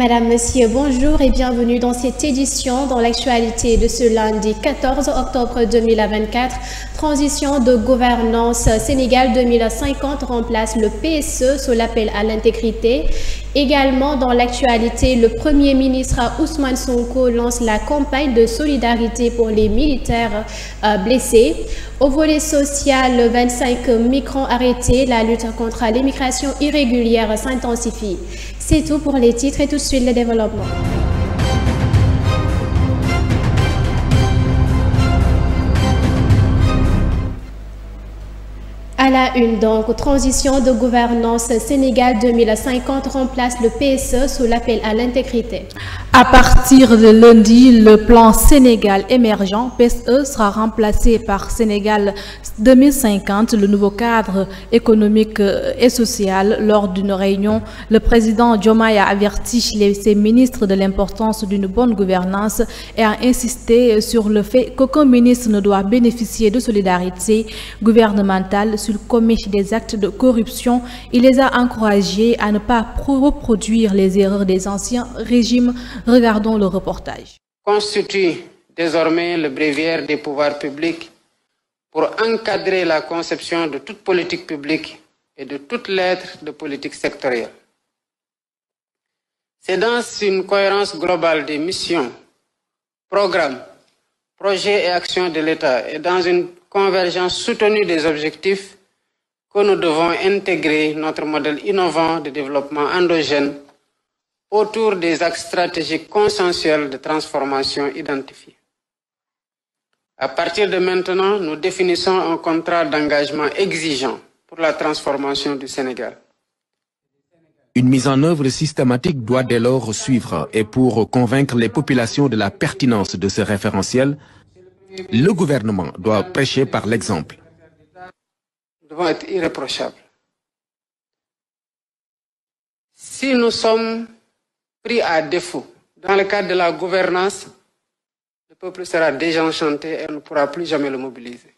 Madame, Monsieur, bonjour et bienvenue dans cette édition dans l'actualité de ce lundi 14 octobre 2024. Transition de gouvernance Sénégal 2050 remplace le PSE sous l'appel à l'intégrité. Également dans l'actualité, le Premier ministre Ousmane Sonko lance la campagne de solidarité pour les militaires blessés. Au volet social, 25 migrants arrêtés, la lutte contre l'immigration irrégulière s'intensifie. C'est tout pour les titres et tout de suite le développement. À la une, donc, transition de gouvernance Sénégal 2050 remplace le PSE sous l'appel à l'intégrité. À partir de lundi, le plan Sénégal émergent PSE sera remplacé par Sénégal 2050, le nouveau cadre économique et social. Lors d'une réunion, le président Diomaye a averti ses ministres de l'importance d'une bonne gouvernance et a insisté sur le fait qu'aucun ministre ne doit bénéficier de solidarité gouvernementale sur commet des actes de corruption. Il les a encouragés à ne pas reproduire les erreurs des anciens régimes. Regardons le reportage. Constitue désormais le bréviaire des pouvoirs publics pour encadrer la conception de toute politique publique et de toute lettre de politique sectorielle. C'est dans une cohérence globale des missions, programmes, projets et actions de l'État et dans une convergence soutenue des objectifs que nous devons intégrer notre modèle innovant de développement endogène autour des axes stratégiques consensuels de transformation identifiés. À partir de maintenant, nous définissons un contrat d'engagement exigeant pour la transformation du Sénégal. Une mise en œuvre systématique doit dès lors suivre et pour convaincre les populations de la pertinence de ce référentiel, le gouvernement doit prêcher par l'exemple. Nous devons être irréprochables. Si nous sommes pris à défaut dans le cadre de la gouvernance, le peuple sera désenchanté et ne pourra plus jamais le mobiliser.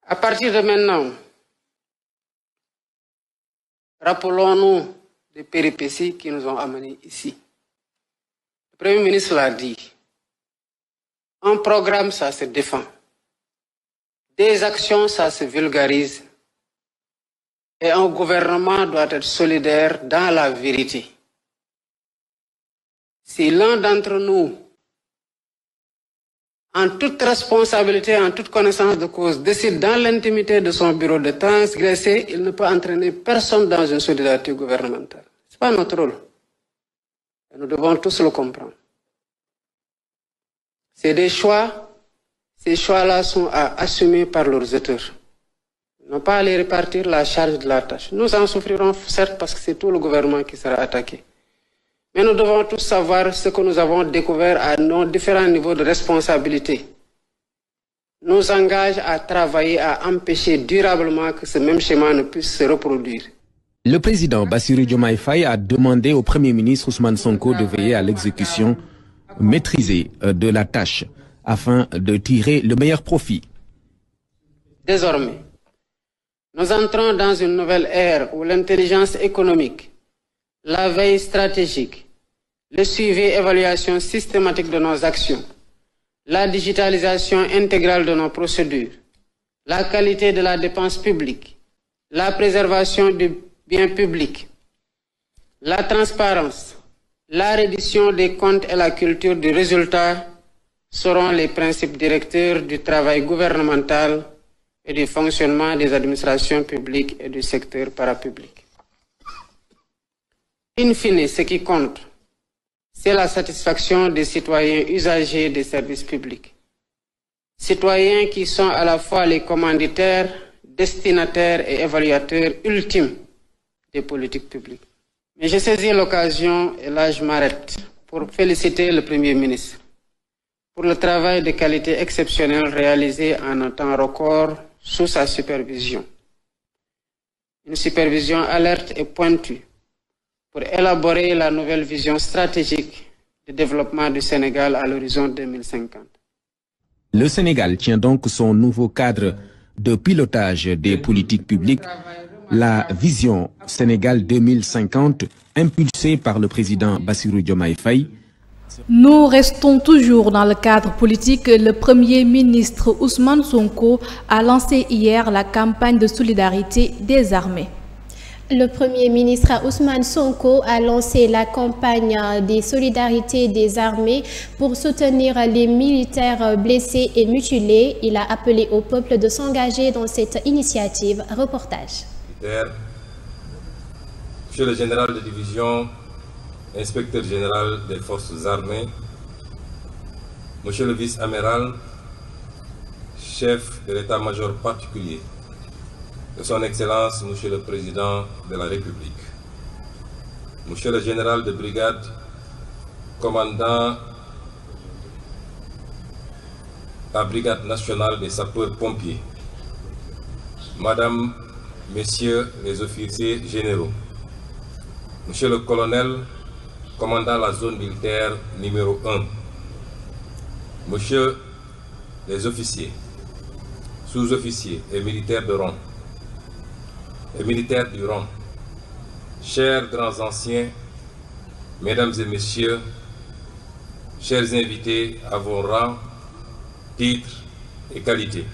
À partir de maintenant, rappelons-nous des péripéties qui nous ont amenés ici. Le Premier ministre l'a dit. Un programme, ça se défend. Des actions, ça se vulgarise. Et un gouvernement doit être solidaire dans la vérité. Si l'un d'entre nous, en toute responsabilité, en toute connaissance de cause, décide dans l'intimité de son bureau de transgresser, il ne peut entraîner personne dans une solidarité gouvernementale. Ce n'est pas notre rôle. Et nous devons tous le comprendre. C'est des choix. Ces choix-là sont à assumer par leurs auteurs. Non pas à les répartir la charge de la tâche. Nous en souffrirons certes parce que c'est tout le gouvernement qui sera attaqué. Mais nous devons tous savoir ce que nous avons découvert à nos différents niveaux de responsabilité. Nous engage à travailler à empêcher durablement que ce même schéma ne puisse se reproduire. Le président Bassirou Diomaye Faye a demandé au Premier ministre Ousmane Sonko de veiller à l'exécution maîtrisée de la tâche afin de tirer le meilleur profit. Désormais, nous entrons dans une nouvelle ère où l'intelligence économique, la veille stratégique, le suivi et évaluation systématique de nos actions, la digitalisation intégrale de nos procédures, la qualité de la dépense publique, la préservation du bien public, la transparence, la reddition des comptes et la culture du résultat seront les principes directeurs du travail gouvernemental et du fonctionnement des administrations publiques et du secteur parapublic. In fine, ce qui compte, c'est la satisfaction des citoyens usagers des services publics. Citoyens qui sont à la fois les commanditaires, destinataires et évaluateurs ultimes des politiques publiques. Mais j'ai saisi l'occasion, et là je m'arrête, pour féliciter le Premier ministre pour le travail de qualité exceptionnelle réalisé en un temps record sous sa supervision. Une supervision alerte et pointue pour élaborer la nouvelle vision stratégique de développement du Sénégal à l'horizon 2050. Le Sénégal tient donc son nouveau cadre de pilotage des politiques publiques la vision Sénégal 2050 impulsée par le président Bassirou Diomaye Faye. Nous restons toujours dans le cadre politique. Le Premier ministre Ousmane Sonko a lancé hier la campagne de solidarité des armées. Le Premier ministre Ousmane Sonko a lancé la campagne des solidarités des armées pour soutenir les militaires blessés et mutilés. Il a appelé au peuple de s'engager dans cette initiative. Reportage. Monsieur le général de division, inspecteur général des forces armées, monsieur le vice-amiral, chef de l'état-major particulier, de son Excellence, Monsieur le Président de la République, Monsieur le Général de Brigade, commandant la Brigade nationale des sapeurs-pompiers, Madame, Messieurs les officiers généraux, Monsieur le Colonel, commandant la zone militaire numéro 1, Monsieur les officiers, sous-officiers et militaires de rang, et militaires du rang, chers grands anciens, mesdames et messieurs, chers invités à vos rangs, titres et qualités.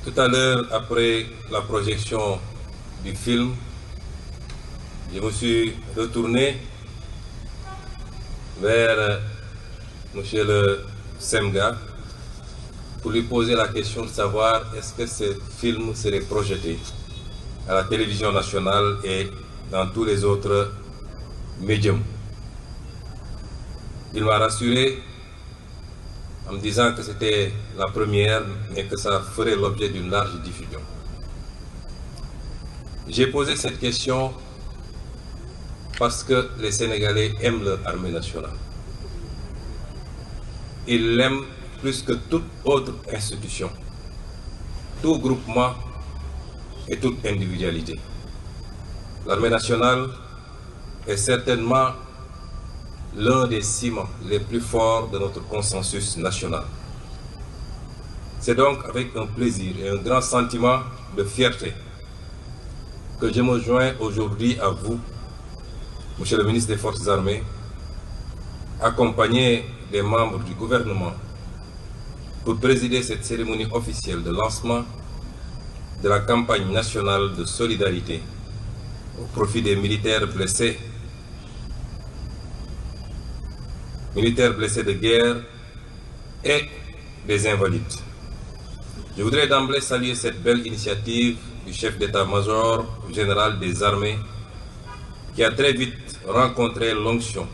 Tout à l'heure, après la projection du film, je me suis retourné vers monsieur le Semga pour lui poser la question de savoir est-ce que ce film serait projeté à la télévision nationale et dans tous les autres médiums. Il m'a rassuré en me disant que c'était la première et que ça ferait l'objet d'une large diffusion. J'ai posé cette question parce que les Sénégalais aiment leur armée nationale. Ils l'aiment plus que toute autre institution, tout groupement et toute individualité. L'armée nationale est certainement l'un des ciments les plus forts de notre consensus national. C'est donc avec un plaisir et un grand sentiment de fierté que je me joins aujourd'hui à vous, Monsieur le ministre des Forces armées, accompagné des membres du gouvernement, pour présider cette cérémonie officielle de lancement de la campagne nationale de solidarité au profit des militaires blessés de guerre et des invalides. Je voudrais d'emblée saluer cette belle initiative du chef d'état-major général des armées qui a très vite rencontré l'onction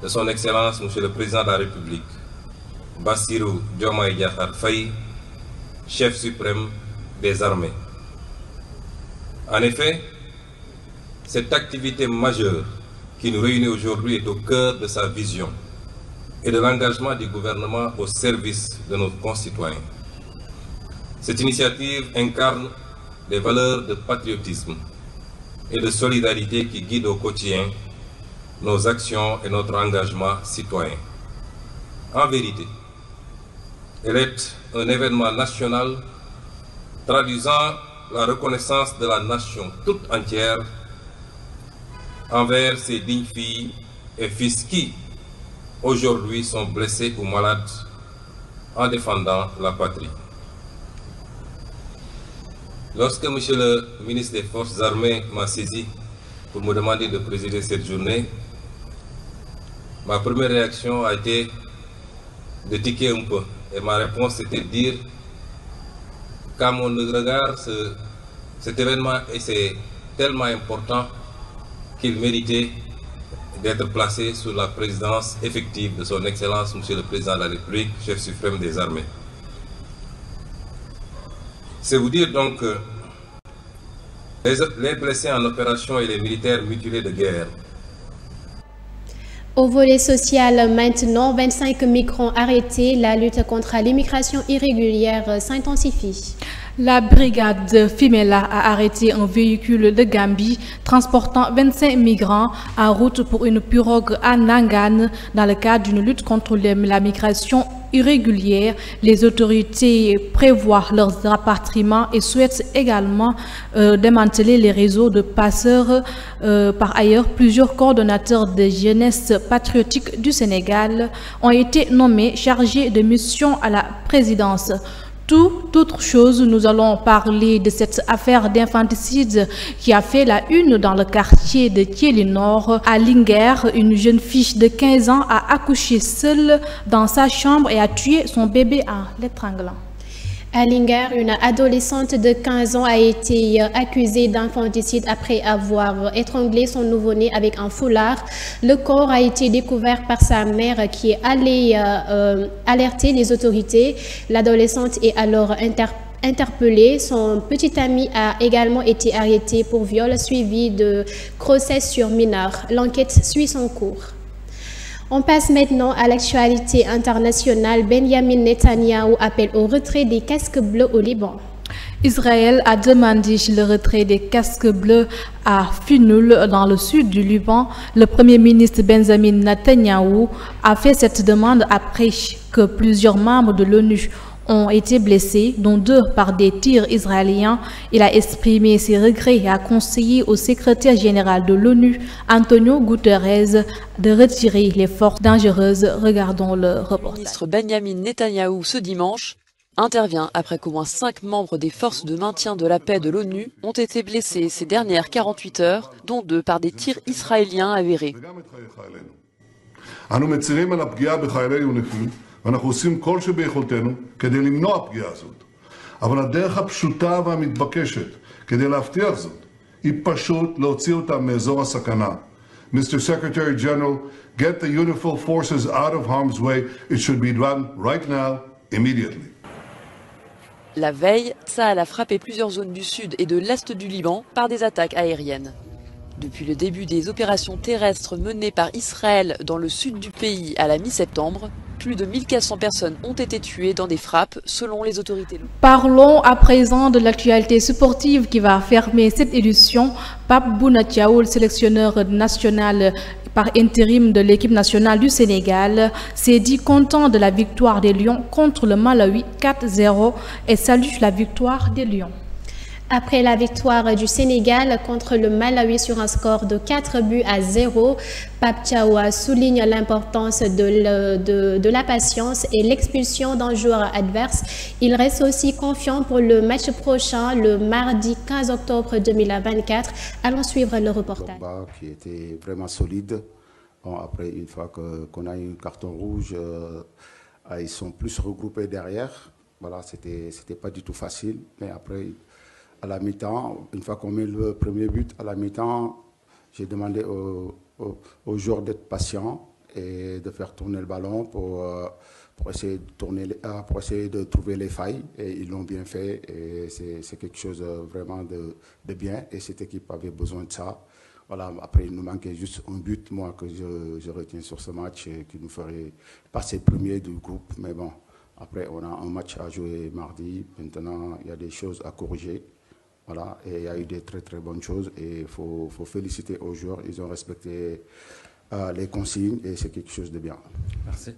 de son Excellence, Monsieur le Président de la République, Bassirou Diomaye Diakhar Faye, chef suprême des armées. En effet, cette activité majeure qui nous réunit aujourd'hui est au cœur de sa vision et de l'engagement du gouvernement au service de nos concitoyens. Cette initiative incarne les valeurs de patriotisme et de solidarité qui guident au quotidien nos actions et notre engagement citoyen. En vérité, elle est un événement national traduisant la reconnaissance de la nation toute entière envers ces dignes filles et fils qui, aujourd'hui, sont blessés ou malades en défendant la patrie. Lorsque M. le ministre des Forces armées m'a saisi pour me demander de présider cette journée, ma première réaction a été de tiquer un peu. Et ma réponse était de dire qu'à mon regard, cet événement est tellement important qu'il méritait d'être placé sous la présidence effective de son Excellence, Monsieur le Président de la République, chef suprême des armées. C'est vous dire donc que les blessés en opération et les militaires mutilés de guerre. Au volet social maintenant, 25 migrants arrêtés, la lutte contre l'immigration irrégulière s'intensifie. La brigade Fimela a arrêté un véhicule de Gambie transportant 25 migrants en route pour une pirogue à Nangan dans le cadre d'une lutte contre la migration irrégulières. Les autorités prévoient leur rapatriement et souhaitent également démanteler les réseaux de passeurs. Par ailleurs, plusieurs coordonnateurs de jeunesse patriotique du Sénégal ont été nommés chargés de mission à la présidence. Toute autre chose, nous allons parler de cette affaire d'infanticide qui a fait la une dans le quartier de Thiély-Nord. À Linguère, une jeune fille de 15 ans a accouché seule dans sa chambre et a tué son bébé en l'étranglant. À Linguère, une adolescente de 15 ans a été accusée d'infanticide après avoir étranglé son nouveau-né avec un foulard. Le corps a été découvert par sa mère qui est allée alerter les autorités. L'adolescente est alors interpellée. Son petit ami a également été arrêté pour viol suivi de grossesse sur mineur. L'enquête suit son cours. On passe maintenant à l'actualité internationale. Benjamin Netanyahou appelle au retrait des casques bleus au Liban. Israël a demandé le retrait des casques bleus à Finoul, dans le sud du Liban. Le Premier ministre Benjamin Netanyahou a fait cette demande après que plusieurs membres de l'ONU ont été blessés, dont 2 par des tirs israéliens. Il a exprimé ses regrets et a conseillé au secrétaire général de l'ONU, Antonio Guterres, de retirer les forces dangereuses. Regardons le reportage. Le ministre Benjamin Netanyahou, ce dimanche, intervient après qu'au moins 5 membres des forces de maintien de la paix de l'ONU ont été blessés ces dernières 48 heures, dont 2 par des tirs israéliens avérés. ואנחנו עושים כל שביכולתנו כדי למנוע פגיעה זאת. אבל הדרך הפשוטה והמתבקשת כדי להבטיח זאת היא פשוט להוציא אותם מאזור הסכנה. Mr. Secretary General, get the UNIFIL forces out of harm's way. It should be done right now, immediately. La veille, Tsahal a frappé plusieurs zones du sud et de l'est du Liban par des attaques aériennes. Depuis le début des opérations terrestres menées par Israël dans le sud du pays à la mi-septembre, plus de 1400 personnes ont été tuées dans des frappes, selon les autorités. Parlons à présent de l'actualité sportive qui va fermer cette édition. Pape Bouna Thiaw, le sélectionneur national par intérim de l'équipe nationale du Sénégal, s'est dit content de la victoire des Lions contre le Malawi 4-0 et salue la victoire des Lions. Après la victoire du Sénégal contre le Malawi sur un score de 4-0, Pape Thiaw souligne l'importance de la patience et l'expulsion d'un joueur adverse. Il reste aussi confiant pour le match prochain, le mardi 15 octobre 2024. Allons suivre le reportage. Qui était vraiment solide. Bon, après, une fois qu'on a eu un carton rouge, ils sont plus regroupés derrière. Voilà, c'était pas du tout facile, mais après... À la mi-temps, une fois qu'on met le premier but, à la mi-temps, j'ai demandé aux joueurs d'être patients et de faire tourner le ballon pour essayer de trouver les failles. Et ils l'ont bien fait et c'est quelque chose vraiment de bien. Et cette équipe avait besoin de ça. Voilà, après, il nous manquait juste un but, moi, que je retiens sur ce match et qui nous ferait passer premier du groupe. Mais bon, après, on a un match à jouer mardi. Maintenant, il y a des choses à corriger. Voilà, et il y a eu des très très bonnes choses et il faut féliciter aux joueurs, ils ont respecté les consignes et c'est quelque chose de bien. Merci.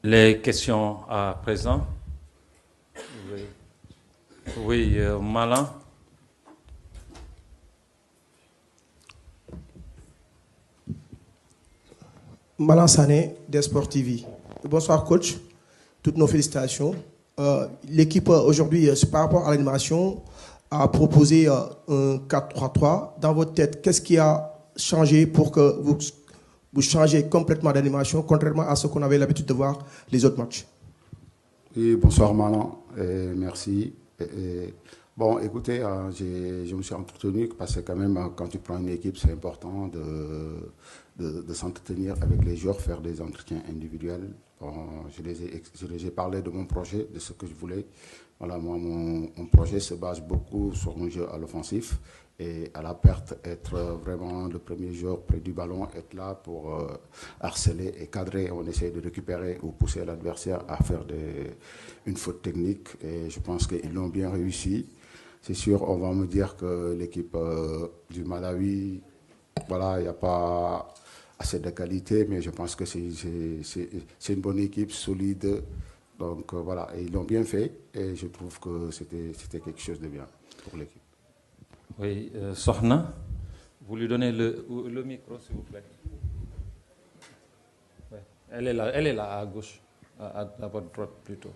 Les questions à présent? Oui, Malin. Malin Sané, des Sport TV. Bonsoir coach, toutes nos félicitations. L'équipe aujourd'hui, par rapport à l'animation, a proposé un 4-3-3. Dans votre tête, qu'est-ce qui a changé pour que vous changez complètement d'animation, contrairement à ce qu'on avait l'habitude de voir les autres matchs? Oui, bonsoir Malan, merci. Bon, écoutez, je me suis entretenu parce que quand même, quand tu prends une équipe, c'est important de s'entretenir avec les joueurs, faire des entretiens individuels. Bon, je les ai parlé de mon projet, de ce que je voulais. Voilà, moi, mon projet se base beaucoup sur un jeu à l'offensif et à la perte, être vraiment le premier joueur près du ballon, être là pour harceler et cadrer. On essaie de récupérer ou pousser l'adversaire à faire une faute technique et je pense qu'ils l'ont bien réussi. C'est sûr, on va me dire que l'équipe du Malawi, voilà, il n'y a pas assez de qualité, mais je pense que c'est une bonne équipe, solide. Donc voilà, et ils l'ont bien fait et je trouve que c'était quelque chose de bien pour l'équipe. Oui, Sohna, vous lui donnez le micro s'il vous plaît. Ouais. Elle est là à gauche, à votre droite plutôt.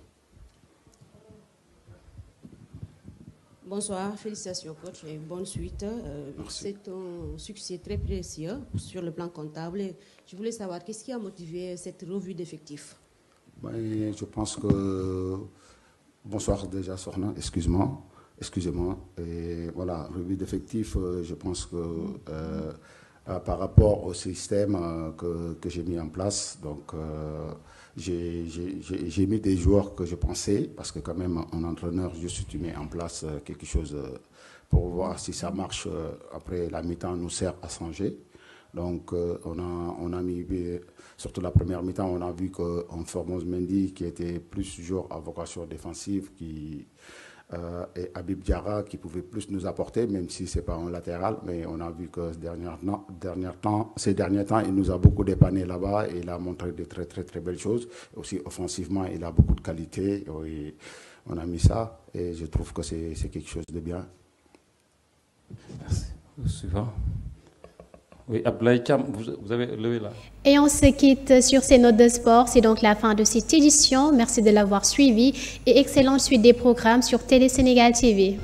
Bonsoir, félicitations coach et bonne suite. C'est un succès très précieux sur le plan comptable. Je voulais savoir qu'est-ce qui a motivé cette revue d'effectifs. Je pense que... Bonsoir déjà Sohna, excusez-moi. Et voilà, revue d'effectifs, je pense que par rapport au système que j'ai mis en place, donc j'ai mis des joueurs que je pensais, parce que quand même un entraîneur, juste tu mets en place quelque chose pour voir si ça marche après la mi-temps nous sert à changer. Donc on a mis, surtout la première mi-temps, on a vu qu'en Formose Mendy qui était plus joueur à vocation défensive, et Habib Diarra qui pouvait plus nous apporter, même si ce n'est pas un latéral, mais on a vu que ces derniers temps, il nous a beaucoup dépanné là-bas et il a montré de très très très belles choses. Aussi offensivement, il a beaucoup de qualité. Et on a mis ça et je trouve que c'est quelque chose de bien. Merci. Suivant. Oui, Ablaye Cham, vous avez levé là. Et on se quitte sur ces notes de sport. C'est donc la fin de cette édition. Merci de l'avoir suivi et excellente suite des programmes sur Télé Sénégal TV.